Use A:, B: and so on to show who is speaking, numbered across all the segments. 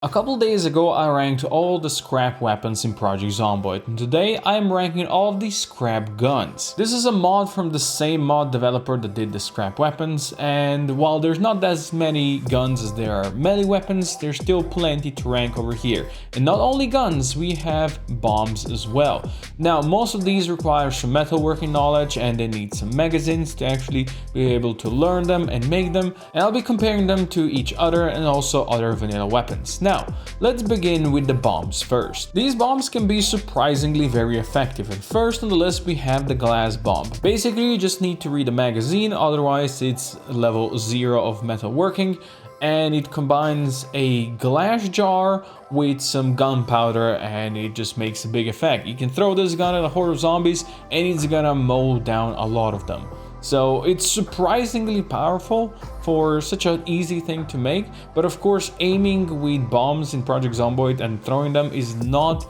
A: A couple days ago I ranked all the scrap weapons in Project Zomboid, and today I am ranking all of the scrap guns. This is a mod from the same mod developer that did the scrap weapons, and while there's not as many guns as there are melee weapons, there's still plenty to rank over here. And not only guns, we have bombs as well. Now most of these require some metalworking knowledge and they need some magazines to actually be able to learn them and make them, and I'll be comparing them to each other and also other vanilla weapons. Now, let's begin with the bombs first. These bombs can be surprisingly very effective, and first on the list we have the glass bomb. Basically, you just need to read a magazine, otherwise it's level 0 of metalworking, and it combines a glass jar with some gunpowder and it just makes a big effect. You can throw this gun at a horde of zombies and it's gonna mow down a lot of them. So it's surprisingly powerful for such an easy thing to make, but of course aiming with bombs in Project Zomboid and throwing them is not,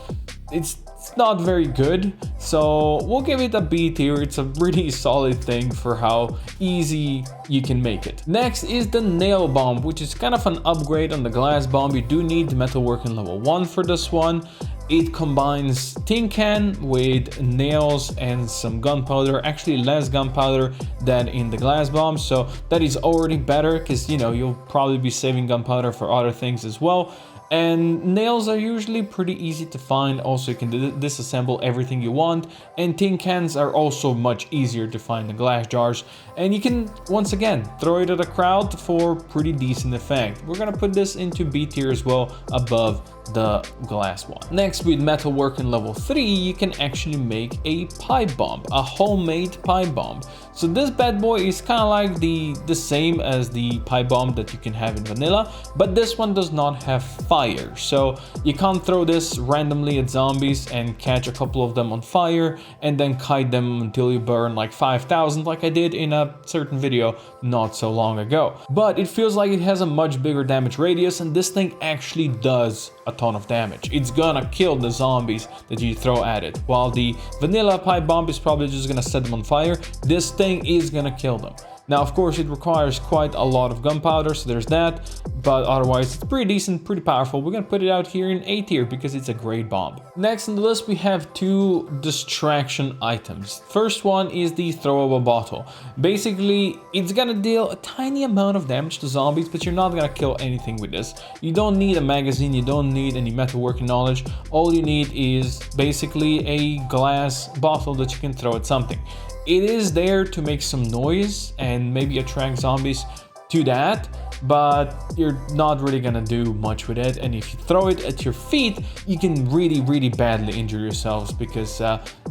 A: it's not very good, so we'll give it a B tier. It's a really solid thing for how easy you can make it. Next is the nail bomb, which is kind of an upgrade on the glass bomb. You do need metalworking level 1 for this one. It combines tin can with nails and some gunpowder, actually less gunpowder than in the glass bomb, so that is already better because, you know, you'll probably be saving gunpowder for other things as well. And nails are usually pretty easy to find. Also, you can disassemble everything you want, and tin cans are also much easier to find than glass jars, and you can once again throw it at a crowd for pretty decent effect. We're gonna put this into B tier as well, above the glass one. Next, with metalworking level 3, you can actually make a pipe bomb, a homemade pipe bomb. So this bad boy is kind of like the same as the pipe bomb that you can have in vanilla, but this one does not have fire. So you can't throw this randomly at zombies and catch a couple of them on fire and then kite them until you burn like 5,000 like I did in a certain video not so long ago. But it feels like it has a much bigger damage radius, and this thing actually does a ton of damage. It's gonna kill the zombies that you throw at it. While the vanilla pipe bomb is probably just gonna set them on fire, this thing is gonna kill them. Now, of course, it requires quite a lot of gunpowder, so there's that, but otherwise it's pretty decent, pretty powerful. We're gonna put it out here in A tier because it's a great bomb. Next on the list, we have 2 distraction items. First one is the throwable bottle. Basically, it's gonna deal a tiny amount of damage to zombies, but you're not gonna kill anything with this. You don't need a magazine, you don't need any metalworking knowledge. All you need is basically a glass bottle that you can throw at something. It is there to make some noise and maybe attract zombies to that, but you're not really gonna do much with it. And if you throw it at your feet, you can really badly injure yourselves because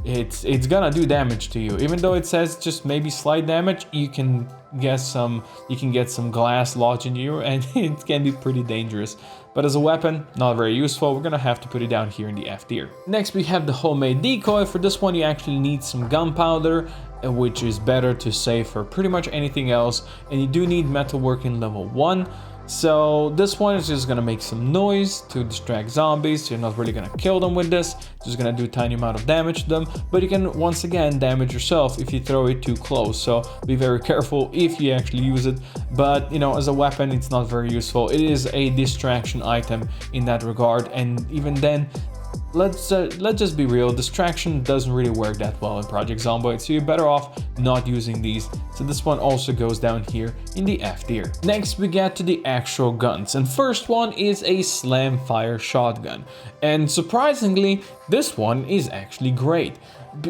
A: it's gonna do damage to you. Even though it says just maybe slight damage, you can get some glass lodged in you, and it can be pretty dangerous. But as a weapon, not very useful. We're gonna have to put it down here in the F tier. Next, we have the homemade decoy. For this one, you actually need some gunpowder, which is better to save for pretty much anything else. And you do need metalworking level 1. So this one is just gonna make some noise to distract zombies. You're not really gonna kill them with this, just gonna do a tiny amount of damage to them, but you can once again damage yourself if you throw it too close. So be very careful if you actually use it, but you know, as a weapon it's not very useful. It is a distraction item in that regard, and even then, let's just be real, distraction doesn't really work that well in Project Zomboid, so you're better off not using these. So this one also goes down here in the F tier. Next, we get to the actual guns, and first one is a slam fire shotgun, and surprisingly this one is actually great.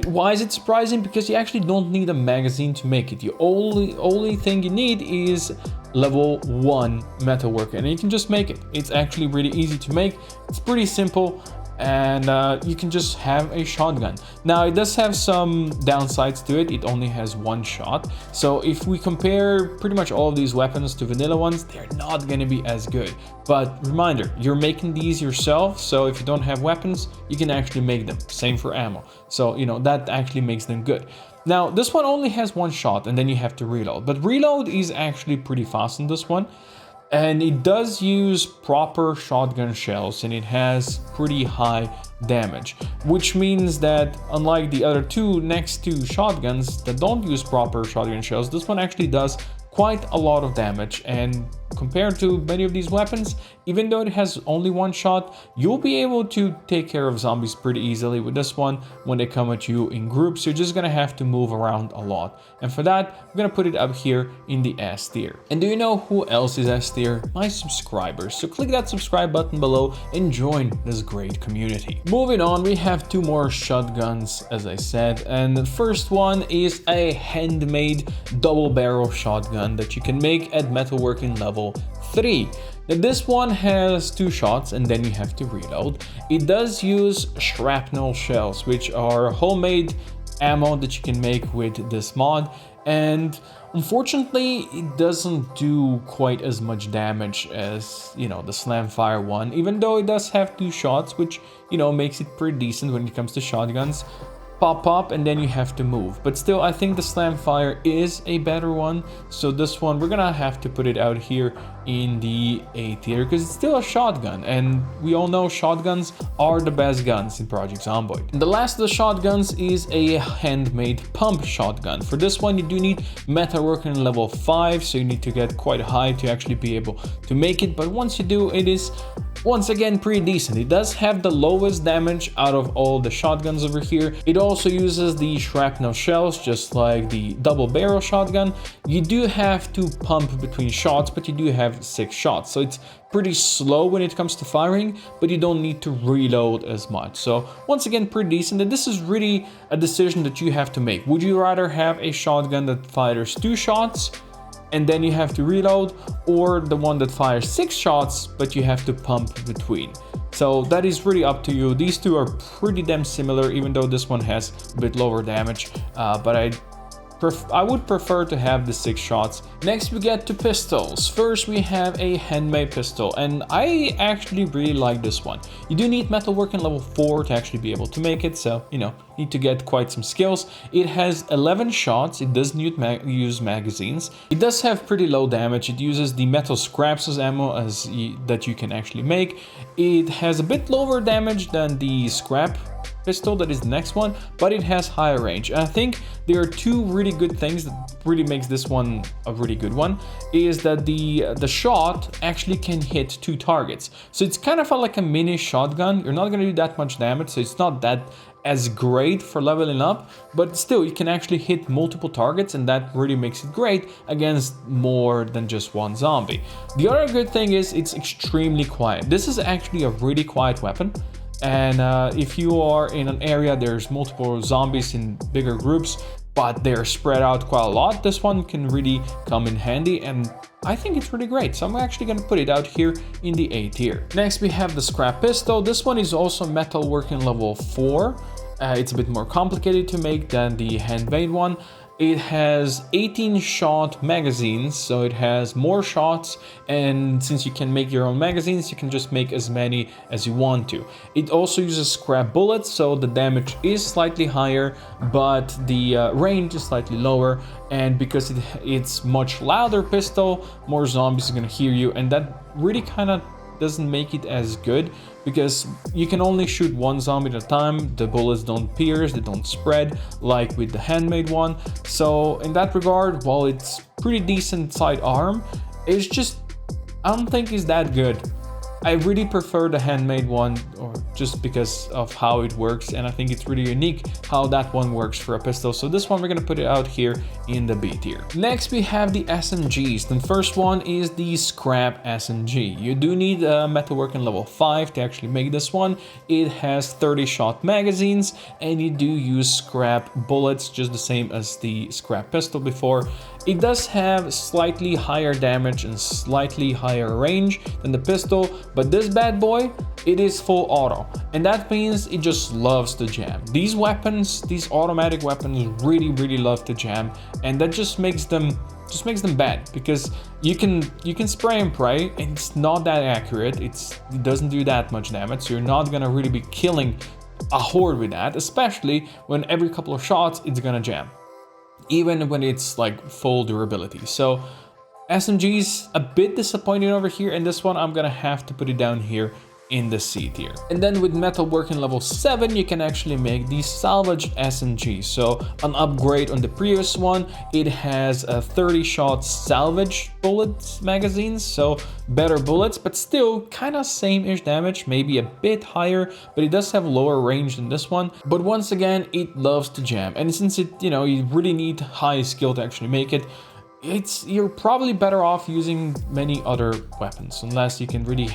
A: Why is it surprising? Because you actually don't need a magazine to make it. The only thing you need is level 1 metalwork, and you can just make it. It's actually really easy to make. It's pretty simple, and you can just have a shotgun. Now, it does have some downsides to it. It only has 1 shot. So if we compare pretty much all of these weapons to vanilla ones, they're not gonna be as good. But reminder, you're making these yourself, so if you don't have weapons, you can actually make them. Same for ammo. So, you know, that actually makes them good. Now, this one only has 1 shot and then you have to reload. But reload is actually pretty fast on this one. And it does use proper shotgun shells, and it has pretty high damage, which means that unlike the other 2 next to shotguns that don't use proper shotgun shells, this one actually does quite a lot of damage and compared to many of these weapons, even though it has only one shot, you'll be able to take care of zombies pretty easily with this one. When they come at you in groups, you're just gonna have to move around a lot. And for that, I'm gonna put it up here in the S tier. And do you know who else is S tier? My subscribers. So click that subscribe button below and join this great community. Moving on, we have 2 more shotguns, as I said, and the first one is a handmade double barrel shotgun that you can make at metalworking level 3. Now this one has 2 shots and then you have to reload. It does use shrapnel shells, which are homemade ammo that you can make with this mod, and unfortunately it doesn't do quite as much damage as, you know, the Slamfire one, even though it does have 2 shots, which, you know, makes it pretty decent when it comes to shotguns. Pop, and then you have to move. But still, I think the Slamfire is a better one. So this one, we're gonna have to put it out here in the A tier because it's still a shotgun. And we all know shotguns are the best guns in Project Zomboid. And the last of the shotguns is a handmade pump shotgun. For this one, you do need metalworking level 5. So you need to get quite high to actually be able to make it. But once you do, it is once again pretty decent. It does have the lowest damage out of all the shotguns over here. It also uses the shrapnel shells just like the double barrel shotgun. You do have to pump between shots, but you do have 6 shots, so it's pretty slow when it comes to firing, but you don't need to reload as much. So once again, pretty decent. And this is really a decision that you have to make. Would you rather have a shotgun that fires 2 shots and then you have to reload, or the one that fires 6 shots but you have to pump between? So that is really up to you. These 2 are pretty damn similar, even though this one has a bit lower damage, but I would prefer to have the 6 shots. Next we get to pistols. First we have a handmade pistol, and I actually really like this one. You do need metalworking level 4 to actually be able to make it, so you know, need to get quite some skills. It has 11 shots. It doesn't use magazines. It does have pretty low damage. It uses the metal scraps as ammo that you can actually make. It has a bit lower damage than the scrap pistol that is the next one, but it has higher range. And I think there are 2 really good things that really makes this one a really good one, is that the shot actually can hit 2 targets. So it's kind of like a mini shotgun. You're not going to do that much damage, so it's not that as great for leveling up, but still you can actually hit multiple targets, and that really makes it great against more than just one zombie. The other good thing is it's extremely quiet. This is actually a really quiet weapon. And if you are in an area there's multiple zombies in bigger groups, but they're spread out quite a lot, this one can really come in handy, and I think it's really great. So I'm actually going to put it out here in the A tier. Next we have the scrap pistol. This one is also metalworking level 4. It's a bit more complicated to make than the handmade one. It has 18 shot magazines, so it has more shots, and since you can make your own magazines, you can just make as many as you want to. It also uses scrap bullets, so the damage is slightly higher, but the range is slightly lower, and because it's much louder pistol, more zombies are gonna hear you, and that really kind of doesn't make it as good, because you can only shoot one zombie at a time. The bullets don't pierce, they don't spread like with the handmade one. So in that regard, while it's pretty decent sidearm, it's just, I don't think it's that good. I really prefer the handmade one, or just because of how it works, and I think it's really unique how that one works for a pistol. So this one we're gonna put it out here in the B tier. Next we have the SMGs. The first one is the scrap SMG. You do need a metalworking level 5 to actually make this one. It has 30 shot magazines, and you do use scrap bullets, just the same as the scrap pistol before. It does have slightly higher damage and slightly higher range than the pistol, but this bad boy, it is full auto, and that means it just loves to jam. These weapons, these automatic weapons, really love to jam, and that just makes them bad, because you can spray and pray, and it's not that accurate. It doesn't do that much damage, so you're not gonna really be killing a horde with that, especially when every couple of shots it's gonna jam, even when it's like full durability. So SMG's a bit disappointing over here, and this one I'm gonna have to put it down here in the C tier. And then with metalworking level 7, you can actually make the salvaged SMG. So an upgrade on the previous one, it has a 30 shot salvage bullets magazines, so better bullets, but still kind of same-ish damage, maybe a bit higher, but it does have lower range than this one. But once again, it loves to jam, and since it, you know, you really need high skill to actually make it, you're probably better off using many other weapons, unless you really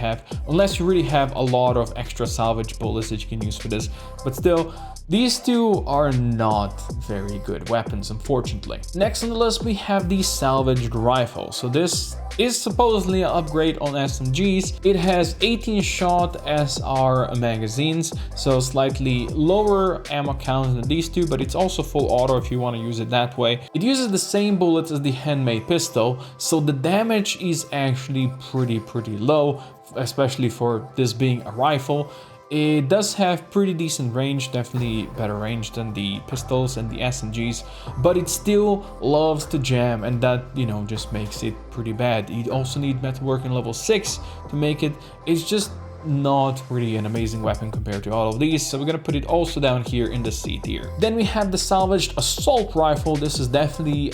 A: have a lot of extra salvage bullets that you can use for this. But still, these two are not very good weapons, unfortunately. Next on the list, we have the salvaged rifle. So this is supposedly an upgrade on SMGs. It has 18 shot SR magazines, so slightly lower ammo count than these two, but it's also full auto if you want to use it that way. It uses the same bullets as the handmade pistol, so the damage is actually pretty low, especially for this being a rifle. It does have pretty decent range, definitely better range than the pistols and the SMGs, but it still loves to jam, and that, you know, just makes it pretty bad. You also need metalworking level 6 to make it. It's just not really an amazing weapon compared to all of these, so we're gonna put it also down here in the C tier. Then we have the salvaged assault rifle. This is definitely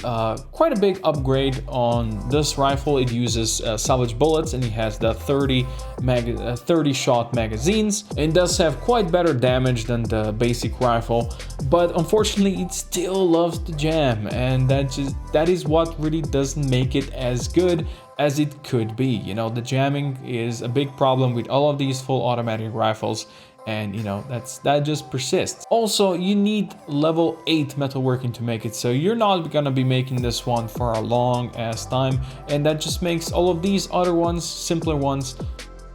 A: quite a big upgrade on this rifle. It uses salvage bullets, and it has the 30 shot magazines. It does have quite better damage than the basic rifle, but unfortunately it still loves to jam, and that is what really doesn't make it as good as it could be. You know, the jamming is a big problem with all of these full automatic rifles, and you know, that just persists. Also, you need level 8 metalworking to make it, so you're not gonna be making this one for a long ass time, and that just makes all of these other ones, simpler ones,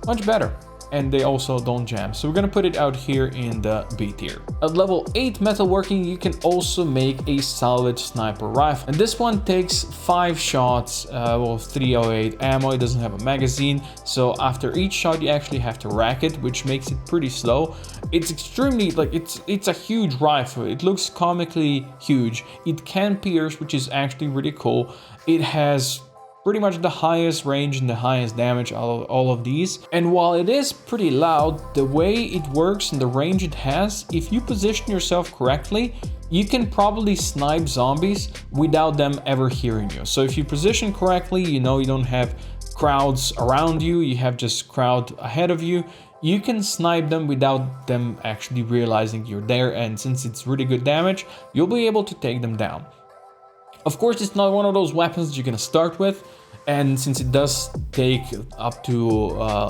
A: much better. And they also don't jam, so we're gonna put it out here in the B tier. At level 8 metalworking, you can also make a salvage sniper rifle, and this one takes 5 shots, well, 308 ammo. It doesn't have a magazine, so after each shot you actually have to rack it, which makes it pretty slow. It's extremely, like, it's a huge rifle. It looks comically huge. It can pierce, which is actually really cool. It has pretty much the highest range and the highest damage out of all of these. And while it is pretty loud, the way it works and the range it has, if you position yourself correctly, you can probably snipe zombies without them ever hearing you. So if you position correctly, you know, you don't have crowds around you, you have just crowd ahead of you, you can snipe them without them actually realizing you're there, and since it's really good damage, you'll be able to take them down. Of course, it's not one of those weapons that you're gonna start with, and since it does take up to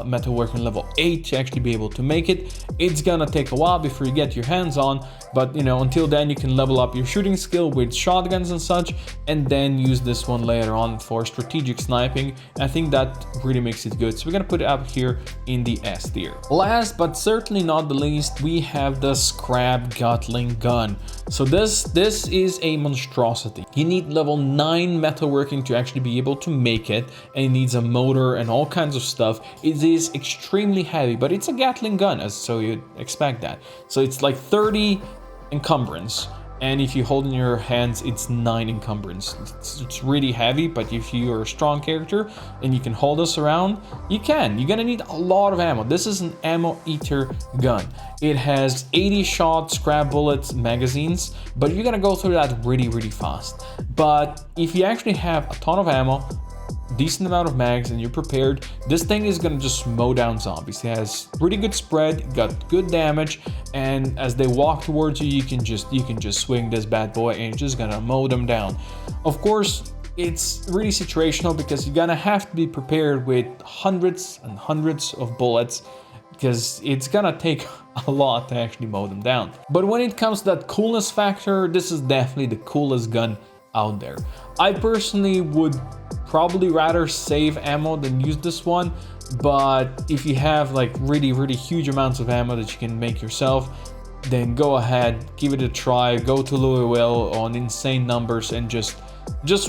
A: metalworking level 8 to actually be able to make it, it's gonna take a while before you get your hands on. But you know, until then, you can level up your shooting skill with shotguns and such, and then use this one later on for strategic sniping. I think that really makes it good, so we're gonna put it up here in the S tier. Last but certainly not the least, we have the scrap Gatling gun. So this is a monstrosity. You need level 9 metalworking to actually be able to make it, and it needs a motor and all kinds of stuff. It is extremely heavy, but it's a Gatling gun, so you'd expect that. So it's like 30 encumbrance, and if you hold in your hands, it's 9 encumbrance. It's really heavy, but if you're a strong character and you can hold this around, you're gonna need a lot of ammo. This is an ammo eater gun. It has 80 shot scrap bullets magazines, but you're gonna go through that really fast. But if you actually have a ton of ammo, decent amount of mags, and you're prepared, this thing is gonna just mow down zombies. It has pretty good spread, got good damage, and as they walk towards you, you can just swing this bad boy and you're just gonna mow them down. Of course, it's really situational because you're gonna have to be prepared with hundreds and hundreds of bullets, because it's gonna take a lot to actually mow them down. But when it comes to that coolness factor, this is definitely the coolest gun out there. I personally would probably rather save ammo than use this one, but if you have like really huge amounts of ammo that you can make yourself, then go ahead, give it a try, go to Louisville on insane numbers and just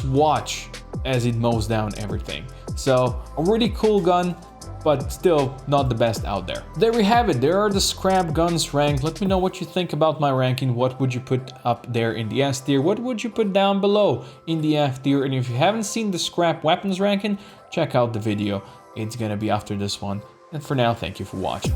A: watch as it mows down everything. So a really cool gun, but still not the best out there. There we have it. There are the scrap guns ranked. Let me know what you think about my ranking. What would you put up there in the S tier? What would you put down below in the F tier? And if you haven't seen the scrap weapons ranking, check out the video. It's gonna be after this one. and for now, thank you for watching.